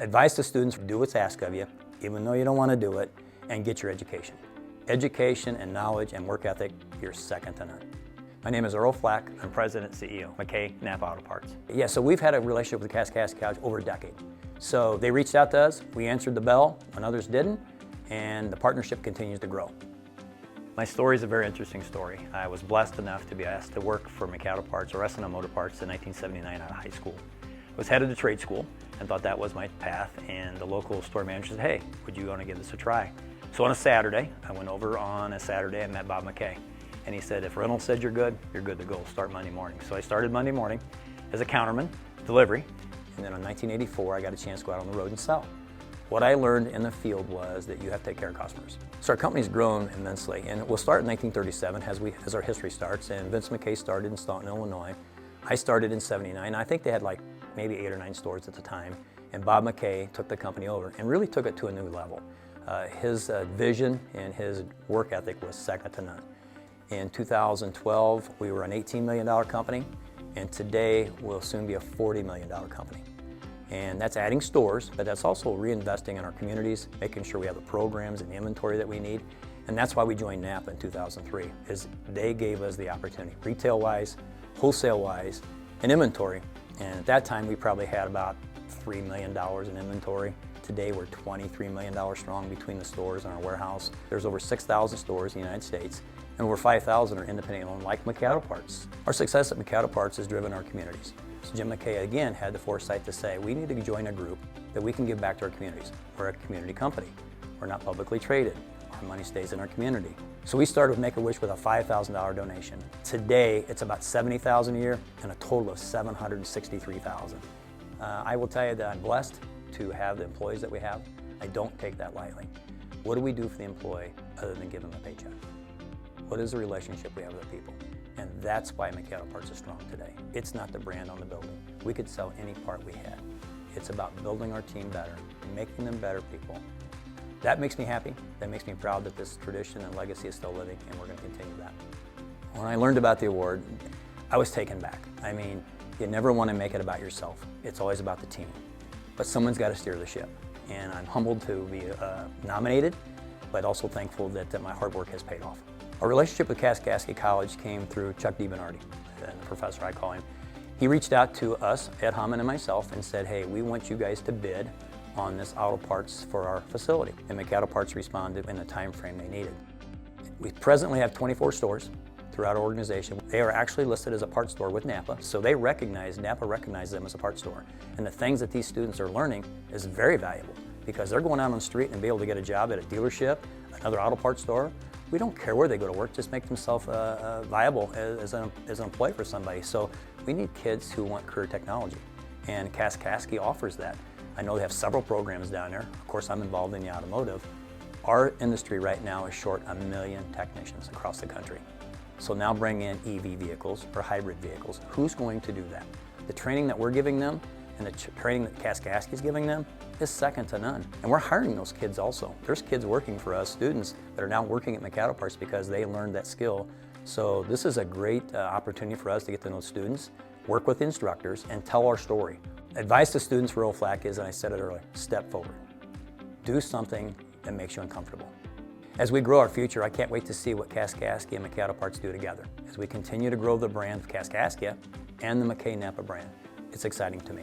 Advice to students: do what's asked of you, even though you don't want to do it, and get your education. Education and knowledge and work ethic, you're second to none. My name is Earl Flack. I'm President and CEO, McKay Napa Auto Parts. Yeah, so we've had a relationship with Kaskaskia College over a decade. So they reached out to us, we answered the bell when others didn't, and the partnership continues to grow. My story is a very interesting story. I was blessed enough to be asked to work for McKay Auto Parts or S&M Motor Parts in 1979 out of high school. I was headed to trade school and thought that was my path, and the local store manager said, hey, would you want to give this a try? So on a Saturday, I went over on a Saturday and met Bob McKay. And he said, if Reynolds said you're good to go. Start Monday morning. So I started Monday morning as a counterman, delivery. And then in 1984, I got a chance to go out on the road and sell. What I learned in the field was that you have to take care of customers. So our company's grown immensely, and we'll start in 1937 as our history starts, and Vince McKay started in Staunton, Illinois. I started in '79. I think they had like maybe 8 or 9 stores at the time, and Bob McKay took the company over and really took it to a new level. His vision and his work ethic was second to none. In 2012, we were an $18 million company, and today we'll soon be a $40 million company. And that's adding stores, but that's also reinvesting in our communities, making sure we have the programs and the inventory that we need. And that's why we joined Napa in 2003, is they gave us the opportunity, retail-wise, wholesale-wise, and inventory. And at that time, we probably had about $3 million in inventory. Today, we're $23 million strong between the stores and our warehouse. There's over 6,000 stores in the United States, and over 5,000 are independently owned, like McKay Auto Parts. Our success at McKay Auto Parts has driven our communities. So Jim McKay, again, had the foresight to say, we need to join a group that we can give back to our communities. We're a community company. We're not publicly traded. Our money stays in our community. So we started with Make-A-Wish with a $5,000 donation. Today, it's about $70,000 a year and a total of $763,000. I will tell you that I'm blessed to have the employees that we have. I don't take that lightly. What do we do for the employee other than give them a paycheck? What is the relationship we have with the people? And that's why McKay Auto Parts is strong today. It's not the brand on the building. We could sell any part we had. It's about building our team better, making them better people. That makes me happy. That makes me proud that this tradition and legacy is still living, and we're going to continue that. When I learned about the award, I was taken back. I mean, you never want to make it about yourself. It's always about the team. But someone's got to steer the ship. And I'm humbled to be nominated, but also thankful that my hard work has paid off. Our relationship with Kaskaskia College came through Chuck DiBernardi, the professor I call him. He reached out to us, Ed Hammond and myself, and said, hey, we want you guys to bid on this auto parts for our facility. And McKay Auto Parts responded in the time frame they needed. We presently have 24 stores throughout our organization. They are actually listed as a parts store with Napa, so Napa recognizes them as a parts store. And the things that these students are learning is very valuable, because they're going out on the street and be able to get a job at a dealership, another auto parts store. We don't care where they go to work, just make themselves viable as an employee for somebody. So we need kids who want career technology, and Kaskaskia offers that. I know they have several programs down there. Of course, I'm involved in the automotive. Our industry right now is short 1 million technicians across the country. So now bring in EV vehicles or hybrid vehicles. Who's going to do that? The training that we're giving them and the training that Kaskaskia is giving them is second to none. And we're hiring those kids also. There's kids working for us, students that are now working at McKay Auto Parts because they learned that skill. So this is a great opportunity for us to get to know students, work with instructors, and tell our story. Advice to students for Earl Flack is, and I said it earlier, step forward. Do something that makes you uncomfortable. As we grow our future, I can't wait to see what Kaskaskia and McKay Auto Parts do together as we continue to grow the brand of Kaskaskia and the McKay Napa brand. It's exciting to me.